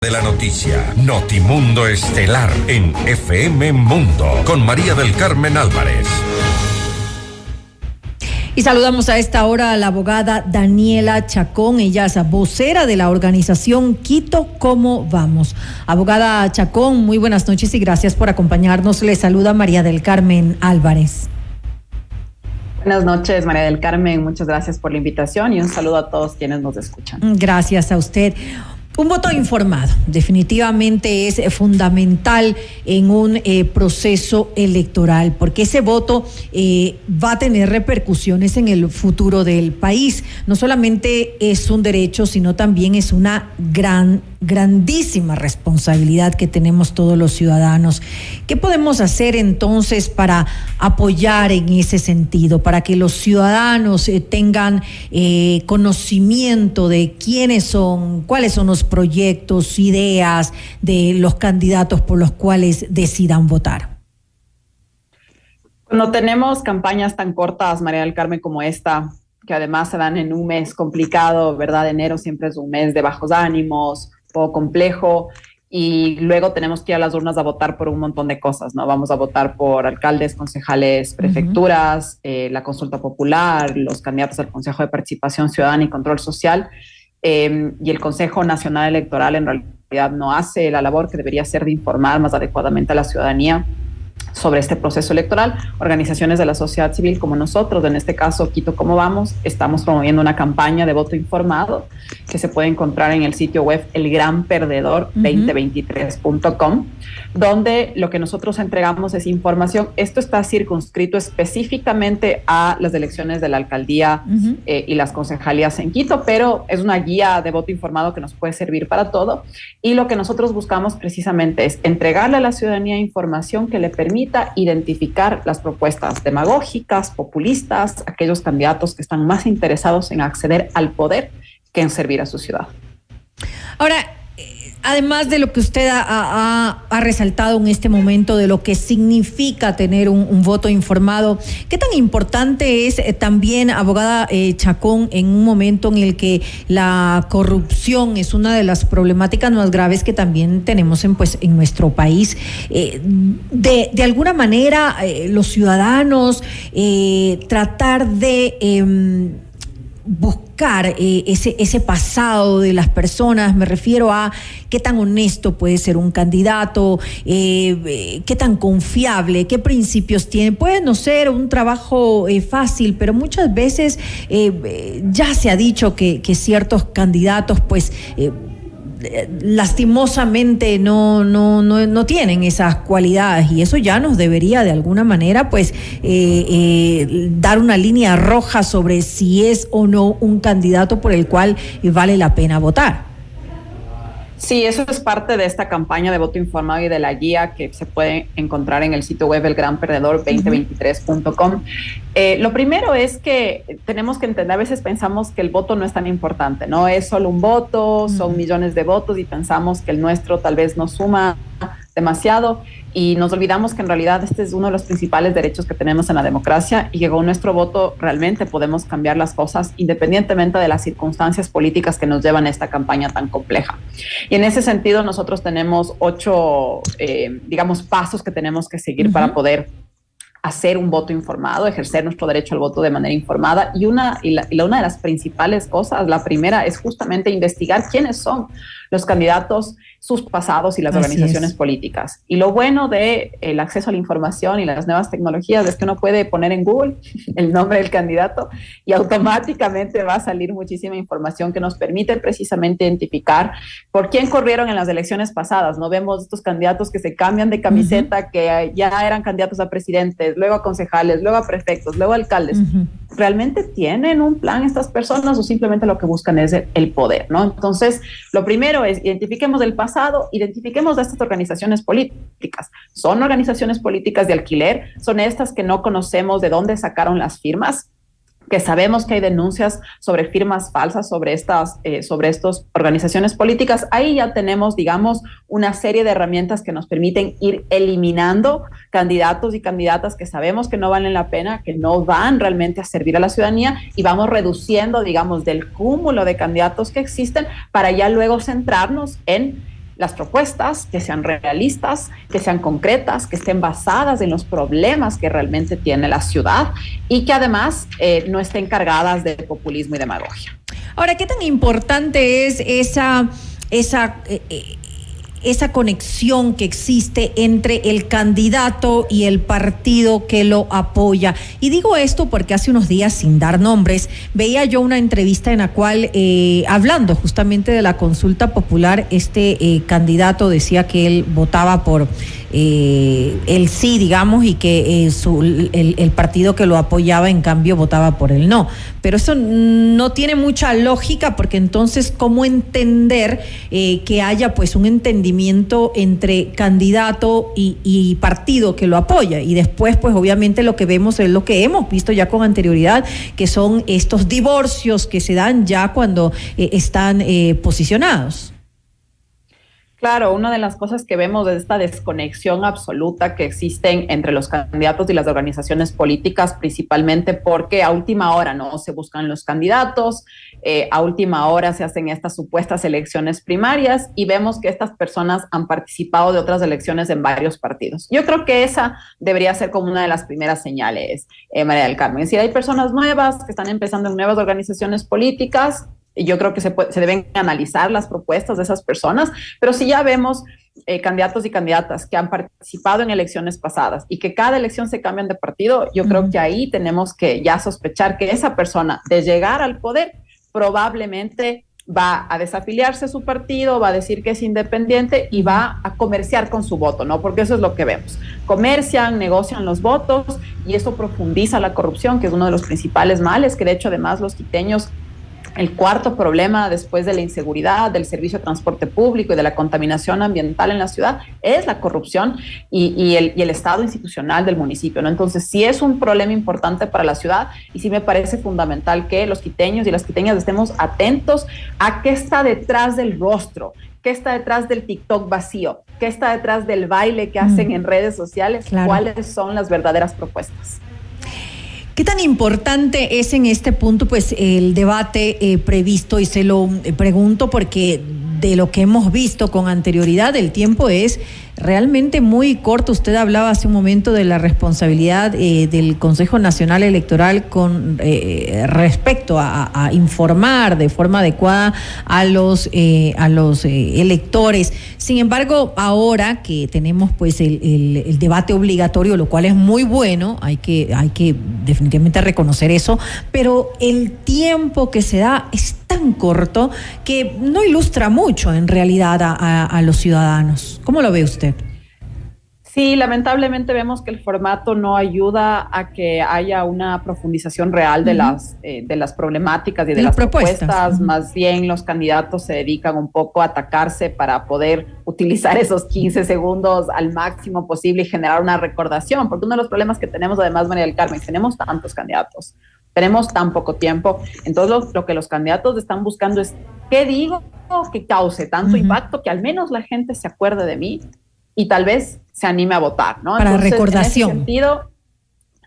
De la noticia, Notimundo Estelar en FM Mundo, con María del Carmen Álvarez. Y saludamos a esta hora a la abogada Daniela Chacón. Ella es vocera de la organización Quito ¿Cómo vamos? Abogada Chacón, muy buenas noches y gracias por acompañarnos. Le saluda María del Carmen Álvarez. Buenas noches, María del Carmen. Muchas gracias por la invitación y un saludo a todos quienes nos escuchan. Gracias a usted. Un voto informado definitivamente es fundamental en un proceso electoral, porque ese voto va a tener repercusiones en el futuro del país. No solamente es un derecho, sino también es una grandísima responsabilidad que tenemos todos los ciudadanos. ¿Qué podemos hacer entonces para apoyar en ese sentido, para que los ciudadanos tengan conocimiento de quiénes son, cuáles son los proyectos, ideas de los candidatos por los cuales decidan votar? Cuando tenemos campañas tan cortas, María del Carmen, como esta, que además se dan en un mes complicado, ¿verdad? Enero siempre es un mes de bajos ánimos, poco complejo, y luego tenemos que ir a las urnas a votar por un montón de cosas, ¿no? Vamos a votar por alcaldes, concejales, prefecturas, la consulta popular, los candidatos al Consejo de Participación Ciudadana y Control Social, y el Consejo Nacional Electoral en realidad no hace la labor que debería ser de informar más adecuadamente a la ciudadanía sobre este proceso electoral. Organizaciones de la sociedad civil como nosotros, en este caso Quito ¿Cómo vamos?, estamos promoviendo una campaña de voto informado que se puede encontrar en el sitio web elgranperdedor2023.com, donde lo que nosotros entregamos es información. Esto está circunscrito específicamente a las elecciones de la alcaldía y las concejalías en Quito, pero es una guía de voto informado que nos puede servir para todo, y lo que nosotros buscamos precisamente es entregarle a la ciudadanía información que le permita identificar las propuestas demagógicas, populistas, aquellos candidatos que están más interesados en acceder al poder que en servir a su ciudad. Ahora, además de lo que usted ha resaltado en este momento, de lo que significa tener un voto informado, ¿qué tan importante es también, abogada Chacón, en un momento en el que la corrupción es una de las problemáticas más graves que también tenemos en nuestro país? De alguna manera, los ciudadanos tratar de buscar ese pasado de las personas. Me refiero a qué tan honesto puede ser un candidato, qué tan confiable, qué principios tiene. Puede no ser un trabajo fácil, pero muchas veces ya se ha dicho que ciertos candidatos lastimosamente no tienen esas cualidades, y eso ya nos debería de alguna manera dar una línea roja sobre si es o no un candidato por el cual vale la pena votar. Sí, eso es parte de esta campaña de voto informado y de la guía que se puede encontrar en el sitio web elgranperdedor2023.com. Lo primero es que tenemos que entender, a veces pensamos que el voto no es tan importante, ¿no? Es solo un voto, son millones de votos y pensamos que el nuestro tal vez no suma demasiado, y nos olvidamos que en realidad este es uno de los principales derechos que tenemos en la democracia, y que con nuestro voto realmente podemos cambiar las cosas independientemente de las circunstancias políticas que nos llevan a esta campaña tan compleja. Y en ese sentido nosotros tenemos 8 pasos que tenemos que seguir para poder hacer un voto informado, ejercer nuestro derecho al voto de manera informada. Y una de las principales cosas, la primera, es justamente investigar quiénes son los candidatos, sus pasados y las organizaciones políticas. Y lo bueno de el acceso a la información y las nuevas tecnologías es que uno puede poner en Google el nombre del candidato y automáticamente va a salir muchísima información que nos permite precisamente identificar por quién corrieron en las elecciones pasadas. No vemos estos candidatos que se cambian de camiseta, que ya eran candidatos a presidentes, luego a concejales, luego a prefectos, luego a alcaldes. ¿Realmente tienen un plan estas personas o simplemente lo que buscan es el poder, ¿no? Entonces, lo primero es identifiquemos el pasado, identifiquemos a estas organizaciones políticas. ¿Son organizaciones políticas de alquiler? ¿Son estas que no conocemos de dónde sacaron las firmas? Que sabemos que hay denuncias sobre firmas falsas sobre estas organizaciones políticas. Ahí ya tenemos, digamos, una serie de herramientas que nos permiten ir eliminando candidatos y candidatas que sabemos que no valen la pena, que no van realmente a servir a la ciudadanía, y vamos reduciendo, digamos, del cúmulo de candidatos que existen para ya luego centrarnos en las propuestas, que sean realistas, que sean concretas, que estén basadas en los problemas que realmente tiene la ciudad y que además no estén cargadas de populismo y demagogia. Ahora, ¿qué tan importante es esa conexión que existe entre el candidato y el partido que lo apoya? Y digo esto porque hace unos días, sin dar nombres, veía yo una entrevista en la cual, hablando justamente de la consulta popular, candidato decía que él votaba por el sí, digamos, y que el partido que lo apoyaba, en cambio, votaba por el no. Pero eso no tiene mucha lógica, porque entonces, ¿cómo entender que haya pues un entendimiento entre candidato y partido que lo apoya? Y después, pues obviamente lo que vemos es lo que hemos visto ya con anterioridad, que son estos divorcios que se dan ya cuando están posicionados. Claro, una de las cosas que vemos es esta desconexión absoluta que existen entre los candidatos y las organizaciones políticas, principalmente porque a última hora no se buscan los candidatos, a última hora se hacen estas supuestas elecciones primarias y vemos que estas personas han participado de otras elecciones en varios partidos. Yo creo que esa debería ser como una de las primeras señales, María del Carmen. Es decir, hay personas nuevas que están empezando en nuevas organizaciones políticas. Y yo creo que se deben analizar las propuestas de esas personas, pero si ya vemos candidatos y candidatas que han participado en elecciones pasadas y que cada elección se cambian de partido, yo creo que ahí tenemos que ya sospechar que esa persona, de llegar al poder, probablemente va a desafiliarse a su partido, va a decir que es independiente y va a comerciar con su voto, ¿no? Porque eso es lo que vemos. Comercian, negocian los votos y eso profundiza la corrupción, que es uno de los principales males, que de hecho además los quiteños, el cuarto problema después de la inseguridad, del servicio de transporte público y de la contaminación ambiental en la ciudad es la corrupción y el estado institucional del municipio, ¿no? Entonces sí es un problema importante para la ciudad y sí me parece fundamental que los quiteños y las quiteñas estemos atentos a qué está detrás del rostro, qué está detrás del TikTok vacío, qué está detrás del baile que hacen en redes sociales, claro. ¿Cuáles son las verdaderas propuestas? ¿Qué tan importante es en este punto pues el debate previsto? Y se lo pregunto porque de lo que hemos visto con anterioridad, el tiempo es realmente muy corto. Usted hablaba hace un momento de la responsabilidad del Consejo Nacional Electoral con respecto a informar de forma adecuada a los electores. Sin embargo, ahora que tenemos pues el debate obligatorio, lo cual es muy bueno, hay que definitivamente reconocer eso, pero el tiempo que se da es tan corto que no ilustra mucho en realidad a los ciudadanos. ¿Cómo lo ve usted? Sí, lamentablemente vemos que el formato no ayuda a que haya una profundización real de las problemáticas y de las propuestas. Más bien los candidatos se dedican un poco a atacarse para poder utilizar esos 15 segundos al máximo posible y generar una recordación, porque uno de los problemas que tenemos además, María del Carmen, tenemos tantos candidatos, tenemos tan poco tiempo, entonces lo que los candidatos están buscando es ¿qué digo que cause tanto impacto que al menos la gente se acuerde de mí y tal vez se anime a votar, ¿no? Para entonces, recordación. En ese sentido,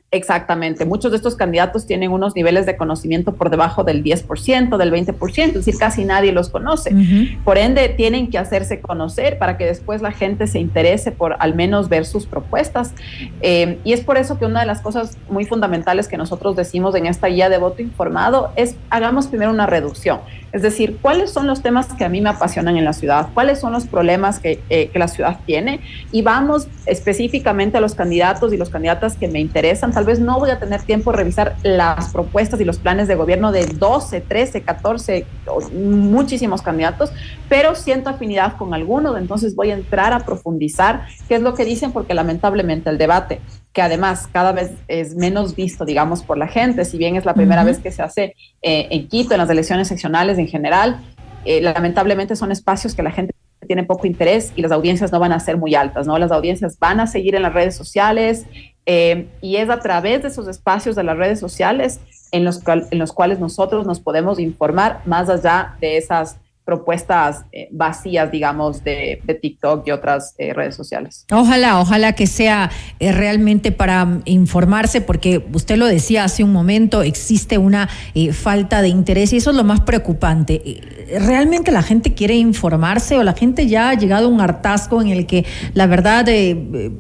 exactamente. Muchos de estos candidatos tienen unos niveles de conocimiento por debajo del 10%, del 20%, es decir, casi nadie los conoce. Por ende, tienen que hacerse conocer para que después la gente se interese por al menos ver sus propuestas. Y es por eso que una de las cosas muy fundamentales que nosotros decimos en esta guía de voto informado es hagamos primero una reducción. Es decir, ¿cuáles son los temas que a mí me apasionan en la ciudad? ¿Cuáles son los problemas que la ciudad tiene? Y vamos específicamente a los candidatos y las candidatas que me interesan. Tal vez no voy a tener tiempo de revisar las propuestas y los planes de gobierno de 12, 13, 14, muchísimos candidatos, pero siento afinidad con algunos, entonces voy a entrar a profundizar qué es lo que dicen, porque lamentablemente el debate, que además cada vez es menos visto, digamos, por la gente, si bien es la primera vez que se hace en Quito, en las elecciones seccionales en general, lamentablemente son espacios que la gente tiene poco interés y las audiencias no van a ser muy altas, ¿no? Las audiencias van a seguir en las redes sociales y es a través de esos espacios de las redes sociales en los cuales nosotros nos podemos informar más allá de esas propuestas vacías, digamos, de TikTok y otras redes sociales. Ojalá que sea realmente para informarse, porque usted lo decía hace un momento, existe una falta de interés y eso es lo más preocupante. ¿Realmente la gente quiere informarse o la gente ya ha llegado a un hartazgo en el que la verdad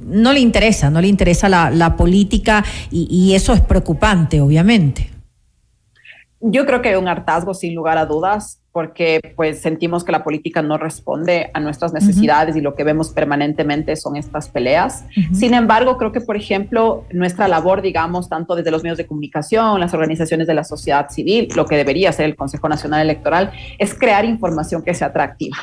no le interesa la política y eso es preocupante, obviamente? Yo creo que hay un hartazgo sin lugar a dudas, porque pues sentimos que la política no responde a nuestras necesidades y lo que vemos permanentemente son estas peleas. Sin embargo, creo que, por ejemplo, nuestra labor, digamos, tanto desde los medios de comunicación, las organizaciones de la sociedad civil, lo que debería hacer el Consejo Nacional Electoral, es crear información que sea atractiva,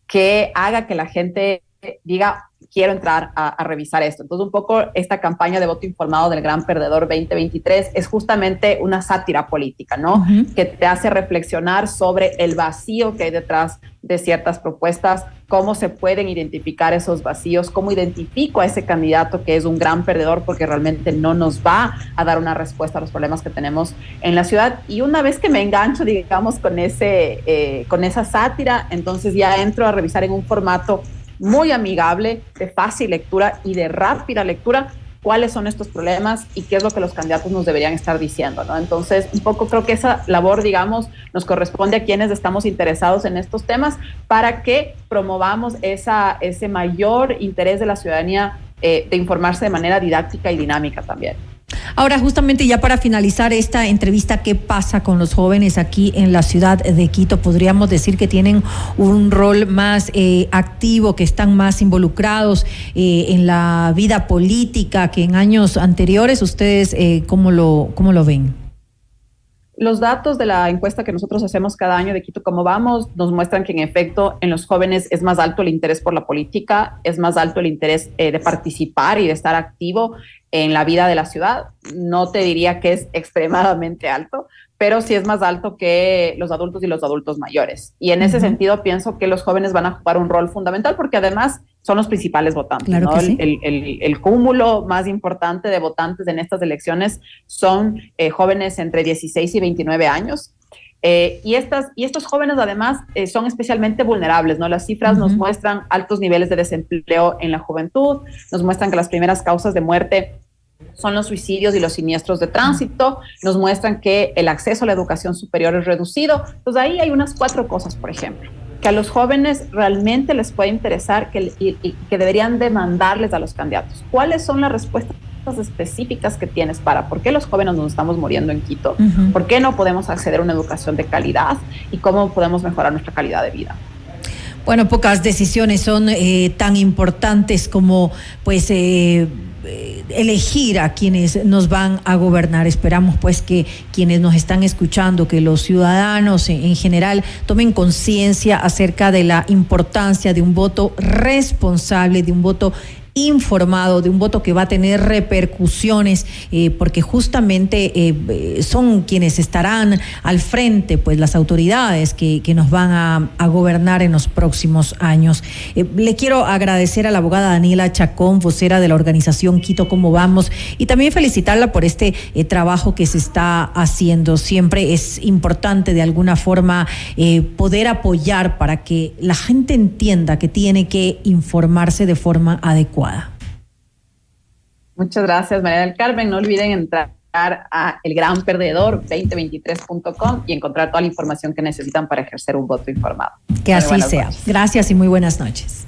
que haga que la gente diga, quiero entrar a revisar esto. Entonces, un poco esta campaña de voto informado del Gran Perdedor 2023 es justamente una sátira política, ¿no? Que te hace reflexionar sobre el vacío que hay detrás de ciertas propuestas, cómo se pueden identificar esos vacíos, cómo identifico a ese candidato que es un gran perdedor porque realmente no nos va a dar una respuesta a los problemas que tenemos en la ciudad. Y una vez que me engancho, digamos, con esa sátira, entonces ya entro a revisar en un formato muy amigable, de fácil lectura y de rápida lectura, cuáles son estos problemas y qué es lo que los candidatos nos deberían estar diciendo, ¿no? Entonces, un poco creo que esa labor, digamos, nos corresponde a quienes estamos interesados en estos temas para que promovamos ese mayor interés de la ciudadanía de informarse de manera didáctica y dinámica también. Ahora, justamente ya para finalizar esta entrevista, ¿qué pasa con los jóvenes aquí en la ciudad de Quito? Podríamos decir que tienen un rol más activo, que están más involucrados en la vida política que en años anteriores. ¿Ustedes cómo lo ven? Los datos de la encuesta que nosotros hacemos cada año de Quito Cómo Vamos nos muestran que en efecto en los jóvenes es más alto el interés por la política, es más alto el interés de participar y de estar activo en la vida de la ciudad. No te diría que es extremadamente alto, pero sí es más alto que los adultos y los adultos mayores. Y en ese sentido pienso que los jóvenes van a jugar un rol fundamental porque además son los principales votantes. Claro, ¿no? que sí. El cúmulo más importante de votantes en estas elecciones son jóvenes entre 16 y 29 años. Y estos jóvenes además son especialmente vulnerables, ¿no? Las cifras nos muestran altos niveles de desempleo en la juventud, nos muestran que las primeras causas de muerte son los suicidios y los siniestros de tránsito, nos muestran que el acceso a la educación superior es reducido. Entonces ahí hay unas 4 cosas, por ejemplo, que a los jóvenes realmente les puede interesar y que deberían demandarles a los candidatos. ¿Cuáles son las respuestas específicas que tienes por qué los jóvenes nos estamos muriendo en Quito? ¿Por qué no podemos acceder a una educación de calidad? ¿Y cómo podemos mejorar nuestra calidad de vida? Bueno, pocas decisiones son tan importantes como pues elegir a quienes nos van a gobernar. Esperamos pues que quienes nos están escuchando, que los ciudadanos en general tomen conciencia acerca de la importancia de un voto responsable, de un voto informado, de un voto que va a tener repercusiones, porque justamente son quienes estarán al frente, pues las autoridades que nos van a gobernar en los próximos años. Le quiero agradecer a la abogada Daniela Chacón, vocera de la organización Quito Cómo Vamos, y también felicitarla por este trabajo que se está haciendo. Siempre es importante de alguna forma poder apoyar para que la gente entienda que tiene que informarse de forma adecuada. Muchas gracias, María del Carmen. No olviden entrar a elgranperdedor2023.com y encontrar toda la información que necesitan para ejercer un voto informado. Que así sea. Gracias y muy buenas noches.